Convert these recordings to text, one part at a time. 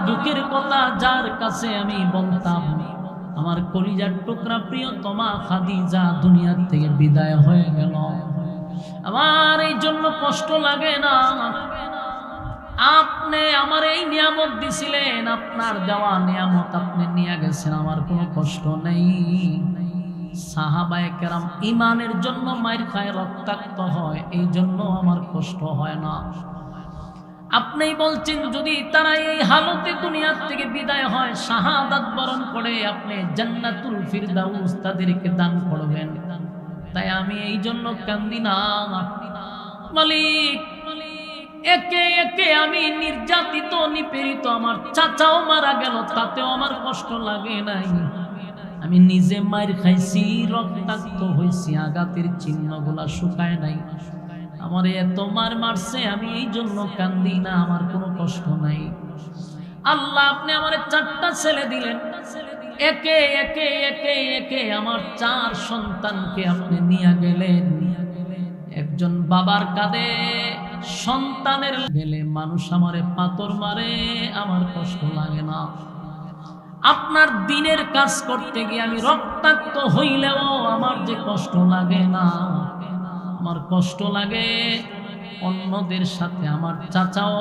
দুঃখের কথা যার কাছে আমি বলতাম, আমার কলিজার টুকরা প্রিয়তমা খাদিজা দুনিয়ার থেকে বিদায় হয়ে গেল। আমার এই জন্য কষ্ট লাগে না। আপনি আমার এই নিয়ামত দিছিলেন, আপনার দেওয়া নিয়ামত আপনি নিয়ে গেছেন, আমার কোনো কষ্ট নেই। সাহাবায়ে কেরাম ঈমানের জন্য মাইর খায়, রক্তাক্ত হয়, এই জন্য আমার কষ্ট হয় না। আপনি বলছেন যদি তারা এই হালতে দুনিয়া থেকে বিদায় হয়, শাহাদাত বরণ করে, আপনি জান্নাতুল ফিরদাউস তাদেরকে দান করবেন। তাই আমি এই জন্য কান্দি না। মালিক, একে একে আমি নির্যাতিত নিপীড়িত, আমার চাচাও মারা গেল, তাতেও আমার কষ্ট লাগে নাই। আমি নিজে মার খাইছি, রক্তাক্ত হয়েছি, আঘাতের চিহ্নগুলা শুকায় নাই। আমার এত মারছে, আমি এই জন্য কান্দি না, আমার কোনো কষ্ট নাই। আল্লাহ আপনি আমার 4টা ছেলে দিলেন, একে একে একে একে আমার 4 সন্তানকে আপনি নিয়ে গেলেন। একজন বাবার কাঁধে সন্তানের গেলে মানুষ আমারে পাথর মারে, আমার কষ্ট লাগে না। আপনার দিনের কাজ করতে গিয়ে আমি রক্তাক্ত হইলেও আমার যে কষ্ট লাগে না, আমার কষ্ট লাগে অন্যদের সাথে আমার চাচাও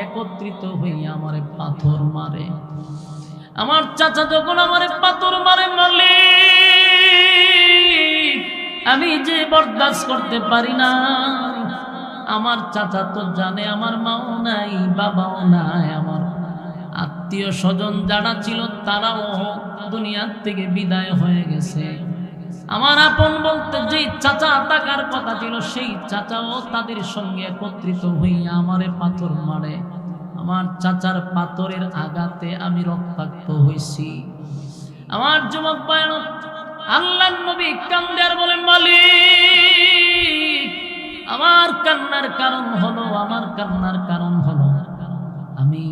একত্রিত হইয়া আমারে পাথর মারে। আমার চাচা যখন আমারে পাথর মারে, মালিক আমি যে বরদাস্ত করতে পারি না। আমার চাচা তো জানে আমার মাও নাই, বাবাও নাই, আমার আত্মীয় স্বজন যারা ছিল তারাও দুনিয়ার থেকে বিদায় হয়ে গেছে। আমার আপন বলতে যেই চাচা থাকার কথা ছিল, সেই চাচাও তাদের সঙ্গে একত্রিত হইয়া আমারে পাথর মারে। আমার চাচার পাথরের আঘাতে আমি রক্তাক্ত হইছি। আমার যুবক ভাইরা, আল্লাহর নবী কান্দে আর বলেন, মালিক আমার কান্নার কারণ হলো আমি,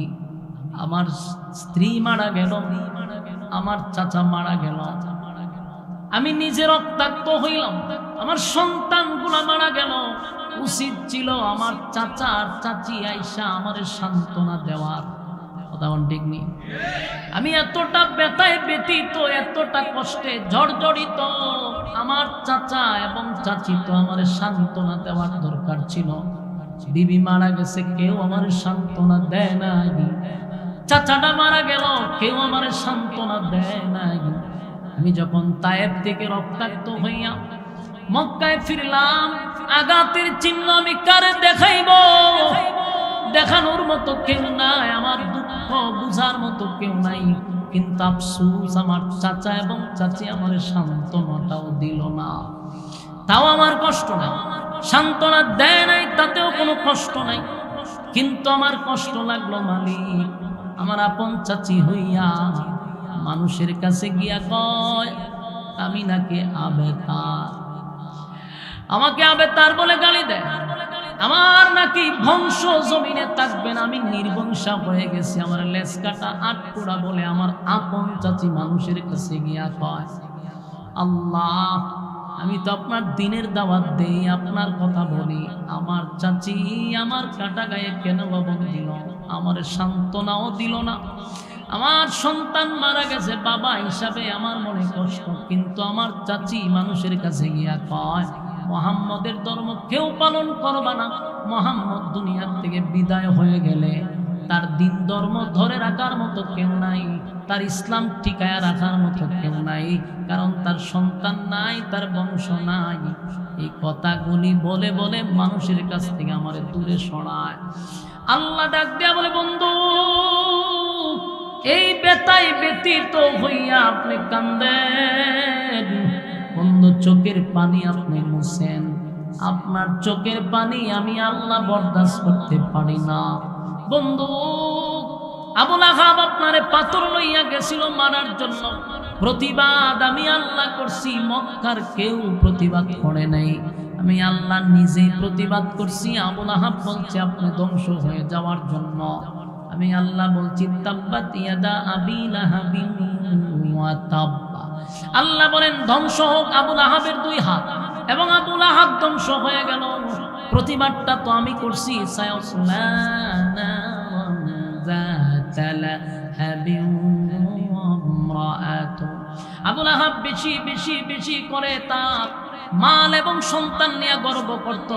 আমার স্ত্রী মারা গেল, আমার চাচা মারা গেল, আমি নিজে রক্তাক্ত হইলাম, আমার সন্তানগুলা মারা গেল। উচিত ছিল আমার চাচা আর চাচি আইসা আমারে সান্ত্বনা দেওয়ার। কথা ঠিক নেই? আমি এতটা ব্যথায় ব্যথিত, এতটা কষ্টে জর্জরিত, আমার চাচা এবং চাচি তো আমারে সান্ত্বনা দেওয়ার দরকার ছিল। বিবি মারা গেছে, কেউ আমারে সান্ত্বনা দেয় নাই। চাচাটা মারা গেল, কেউ আমারে সান্ত্বনা দেয় নাই। আমি যখন তায়েব থেকে রক্তাক্ত হইয়া মক্কায় ফিরলাম, আঘাতের চিহ্ন আমি কারে দেখাইব? দেখানোর মতো কেউ নাই, আমার দুঃখ বুঝার মতো কেউ নাই। কিন্তু আফসোস, আমার চাচা এবং চাচি আমার সান্ত্বনাটাও দিল না। তাও আমার কষ্ট নাই, সান্ত্বনা দেয় নাই, তাতেও কোনো কষ্ট নাই। কিন্তু আমার কষ্ট লাগলো, মালিক আমার আপন চাচি হইয়া মানুষের কাছে গিয়া কয় আমি নাকি আবেতার, আমাকে আবেতার বলে গালি দেয়, আমার নাকি বংশ জমিনে থাকবে না, আমি নির্বংশা হয়ে গেছি, আমার লেজ কাটা আটকুড়া বলে আমার আপন চাচি মানুষের কাছে গিয়া কয়। আল্লাহ, আমি তো আপনার দিনের দাওয়াত দেই, আপনার কথা বলি, আমার চাচি আমার কাটা গায়ে কেন লবণ দিল, আমার সান্ত্বনাও দিল না। আমার সন্তান মারা গেছে, বাবা হিসাবে আমার মনে কষ্ট, কিন্তু আমার চাচি মানুষের কাছে গিয়া কয় মুহাম্মদের ধর্ম কেউ পালন করবা না, মুহাম্মদ দুনিয়ার থেকে বিদায় হয়ে গেলে তার দিন ধর্ম ধরে রাখার মতো কেউ নাই, তার ইসলাম টিকায় রাখার মতো কেউ নাই, কারণ তার সন্তান নাই, তার বংশ নাই। এই কথাগুলি বলে বলে মানুষের কাছ থেকে আমারে দূরে সরায়। আল্লাহ ডাক দিয়া বলে, বন্ধু এই বেতায় ব্যতীত হইয়া আপনি কান্দেন, বন্ধু চোখের পানি আপনি মুছেন, আপনার চোখের পানি আমি আল্লাহ বরদাস্ত করতে পারি না। বন্ধু আবু লাহাব আপনারে পাথর লইয়া গেছিল মারার জন্য, প্রতিবাদ আমি আল্লাহ করছি, মক্কার কেউ প্রতিবাদ করে নাই, আমি আল্লাহ নিজেই প্রতিবাদ করছি। আবু লাহাব বলছে আপনি ধ্বংস হয়ে যাওয়ার জন্য, আমি আল্লাহ বলছি তাব্বাত ইয়াদা আবি লাহাবিন ওয়া তাব্বা। আল্লাহ বলেন ধ্বংস হোক আবু লাহাবের 2 হাত, এবং আবু লাহাব ধ্বংস হয়ে গেল। প্রতিবাদটা তো আমি করছি। লাহাবিন ওয়া ইমরাআতু। আবু লাহাব বেশি বেশি বেশি করে তার মাল এবং সন্তান নিয়ে গর্ব করত,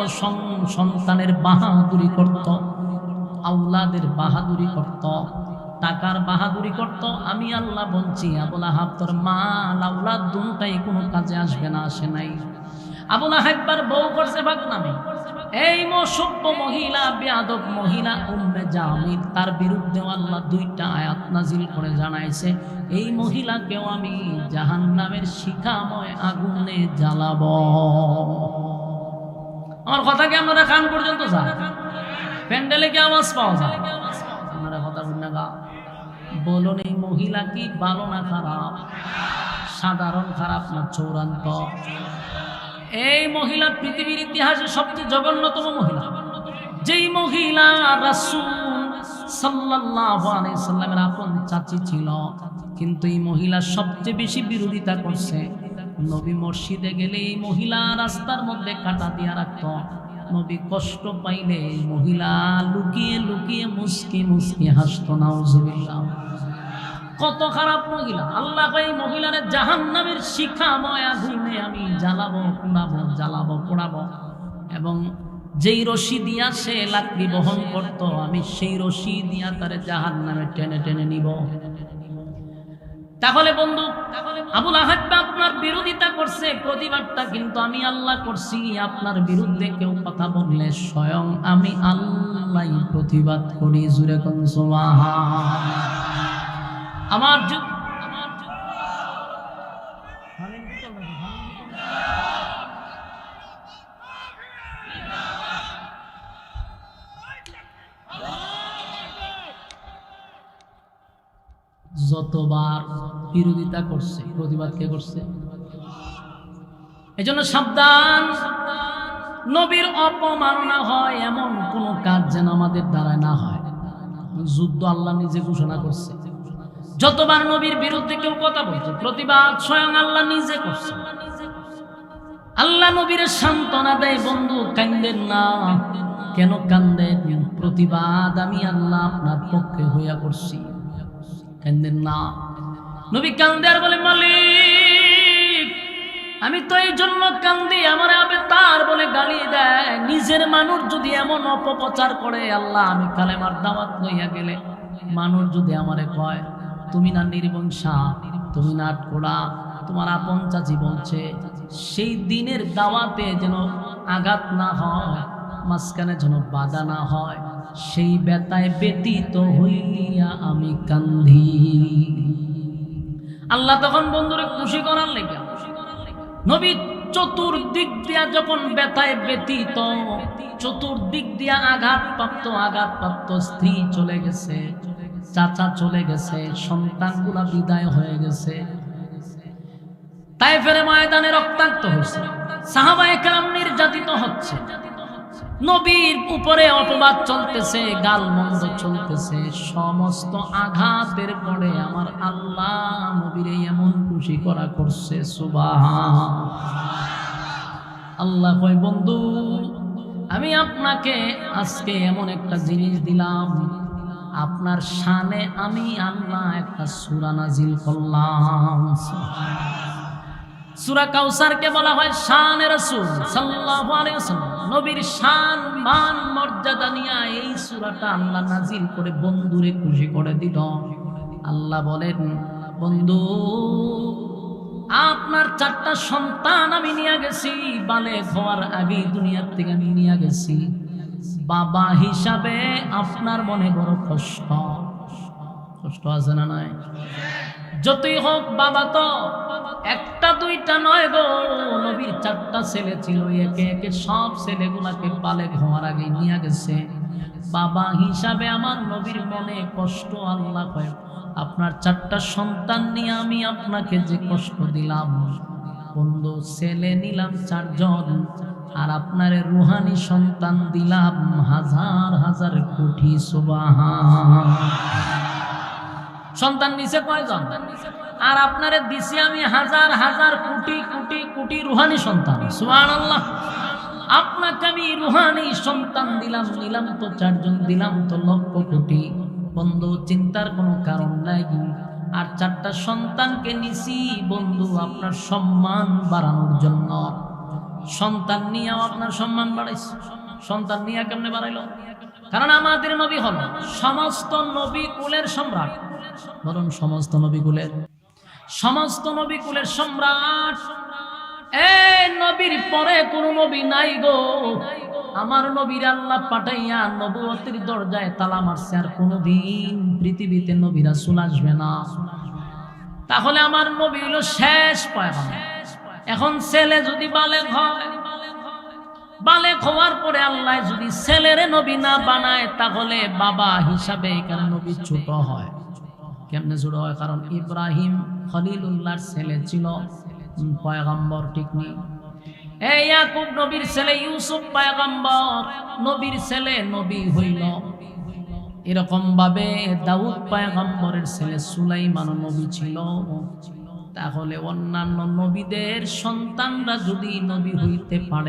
সন্তানের বাহাদুরি করত, আওলাদের বাহাদুরি করত, টাকার বাহাদুরি করত। আমি আল্লাহ বলছি আবু লাহাব তোর মাল আওলাদ দুটাই কোনো কাজে আসবে না, আসে নাই। আবু লাহাব একবার বউ করছে বাগনামে, এই সভ্য মহিলা, বেয়াদব মহিলা উম্মে জামিল, তার বিরুদ্ধে আল্লাহ দুইটা আয়াত নাজিল করে জানাইছে এই মহিলাকেও আমি জাহান্নামের শিখাময় আগুনে জ্বালাবো। আমার কথা কি আপনারা কান পর্যন্ত যান? প্যান্ডেলে কি আওয়াজ পাওয়া যায়? আপনারা কথা বলেন না। বলুন এই মহিলা কি ভালো না খারাপ? সাধারণ খারাপ না চূড়ান্ত? এই মহিলা পৃথিবীর ইতিহাসে সবচেয়ে জঘন্যতম মহিলা। যেই মহিলা রাসূল সাল্লাল্লাহু আলাইহি সাল্লামের আপন চাচী ছিল, কিন্তু এই মহিলা সবচেয়ে বেশি বিরোধিতা করছে। নবী মসজিদে গেলে এই মহিলা রাস্তার মধ্যে কাটা দিয়া রাখত। নবী কষ্ট পাইলে এই মহিলা লুকিয়ে লুকিয়ে মুস্কি মুস্কি হাসতো। নাউজুবিল্লাহ। কত খারাপ মহিলা! আল্লাহ এই মহিলার জাহান্নামের শিখাময় আগুনে আমি জ্বালাবো, পোড়াবো, জ্বালাবো, পোড়াবো। এবং যেই রশি দিয়া সে লাকড়ি বহন করত, আমি সেই রশি দিয়া তারে জাহান্নামে টেনে টেনে নিব। তাহলে বন্ধু, আবু লাহাব আপনার বিরোধিতা করছে, প্রতিবাদটা কিন্তু আমি আল্লাহ করছি। আপনার বিরুদ্ধে কেউ কথা বললে স্বয়ং আমি আল্লাহই প্রতিবাদ করি। জুরে কোন সুবহান। আমার যতবার বিরোধিতা করছে, প্রতিবাদ কে করছে? এজন্য সাবধান, নবীর অপমাননা হয় এমন কোন কাজ যেন আমাদের দ্বারা না হয়। যুদ্ধ আল্লাহ নিজে ঘোষণা করছে। যতবার নবীর বিরুদ্ধে কেউ কথা বলছে, প্রতিবাদ স্বয়ং আল্লাহ নিজে করছে। আল্লাহ নবীর সান্ত্বনা দেয়, বন্ধু কান্দেন না। কেন কান্দেন? প্রতিবাদ আমি আল্লাহ আপনার পক্ষে হইয়া করছি, কান্দেন না। নবী কান্দে আর বলে, মালিক আমি তো এই জন্য কান্দি, আমার আবে তার বলে গালি দেয়। নিজের মানুষ যদি এমন অপপ্রচার করে, আল্লাহ আমি কালেমার দাওয়াত লইয়া গেলে মানুষ যদি আমারে কয় তুমি না নির্বংশা, তুমি না আটকোড়া, তোমার আপন চাচি বলছে, সেই দিনের দাওয়াতে যেন আঘাত না হয়, মাঝখানে যেন বাধা না হয়, সেই ব্যথায় ব্যতীত হইয়া আমি কান্ধি। আল্লাহ তখন বন্ধুরে খুশি করার লেগে নবী চতুর্দিক দিয়া যখন ব্যথায় ব্যতীত, চতুর্দিক দিয়া আঘাতপ্রাপ্ত স্ত্রী চলে গেছে, চাচা চলে গেছে, সন্তানগুলা বিদায় হয়ে গেছে, তায়েফের ময়দানে রক্তাক্ত হয়েছে, সাহাবায়ে কেরাম নির্যাতিত হচ্ছে, নবীর উপরে অপবাদ চলতেছে, গালমন্দ চলতেছে, সমস্ত আঘাতের পরে আমার আল্লাহ নবীরে এমন খুশি করা করছে। সুবহান আল্লাহ। কই বন্ধু, আমি আপনাকে আজকে এমন একটা জিনিস দিলাম, আপনার শানে আমি আল্লাহ একটা সূরা নাজিল করলাম। সূরা কাউসারকে বলা হয় শানে রাসূল সাল্লাল্লাহু আলাইহি ওয়াসাল্লাম। নবীর শান মান মর্যাদা নিয়ে এই সূরাটা আল্লাহ নাজিল করে বন্ধুরে খুশি করে দিল। আল্লাহ বলেন, বন্ধু আপনার 4টা সন্তান আমি নিয়ে গেছি, বালেগ হওয়ার আগেই দুনিয়ার থেকে আমি নিয়ে গেছি। বাবা হিসাবে আপনার মনে বড় কষ্ট আছে না নাই? যতই হোক বাবা তো একটা দুইটা নয় গো, নবীর 4টা ছেলে ছিল, একে একে সব ছেলেগুলাকে বালেগ হওয়ার আগে নিয়ে গেছে। বাবা হিসাবে আমার নবীর মনে কষ্ট। আল্লাহ কয়, আপনার 4টা সন্তান নিয়ে আমি আপনাকে যে কষ্ট দিলাম, বন্ধু ছেলে নিলাম 4 জন, আর আপনার রুহানি সন্তান দিলাম হাজার হাজার কোটি। সুবহান। সন্তান নিছে কয়জন? আর আপনারে দিছি আমি হাজার হাজার কোটি কোটি কোটি রুহানি সন্তান। সুবহানাল্লাহ। আপনাকে আমি রুহানি সন্তান দিলাম, নিলাম তো 4 জন, দিলাম তো লক্ষ কোটি। বন্ধু চিন্তার কোনো কারণ নাই। আর 4টা সন্তানকে নিছি বন্ধু আপনার সম্মান বাড়ানোর জন্য। সন্তান নিয়েও আপনার সম্মান বাড়াইছে। সন্তান নিয়ে কেমনে বাড়াইলো? কারণ আমাদের নবী হলো সমস্ত নবী কুলের সম্রাট। বরং সমস্ত নবী কুলের সম্রাট। এই নবীর পরে কোন নবী নাই গো। আমার নবীর আল্লাহ পাঠাইয়া নবুয়তের দরজায় তালা মারছে, আর কোনদিন পৃথিবীতে নবী রাসূল আসবে না। তাহলে আমার নবী হলো শেষ পয়গম্বর। এখন ছেলে যদি বালেগ হয়, বালেগ হওয়ার পরে আল্লাহ যদি ছেলেরে নবী না বানায়, তাহলে বাবা হিসাবে এখানে নবী ছোট হয়। কেমনে ছোট হয়? কারণ ইব্রাহিম খলিলুল্লাহর ছেলে ছিল, পয়গম্বর, ঠিক নেই? এই ইয়াকুব নবীর ছেলে, ইউসুফ পয়গম্বর, নবীর ছেলে নবী হইল। এরকম ভাবে দাউদ পয়গম্বরের ছেলে সুলাইমান নবী ছিল। তাহলে অন্যান্য নবীদের সন্তানরা যদি নবী হইতে পারে,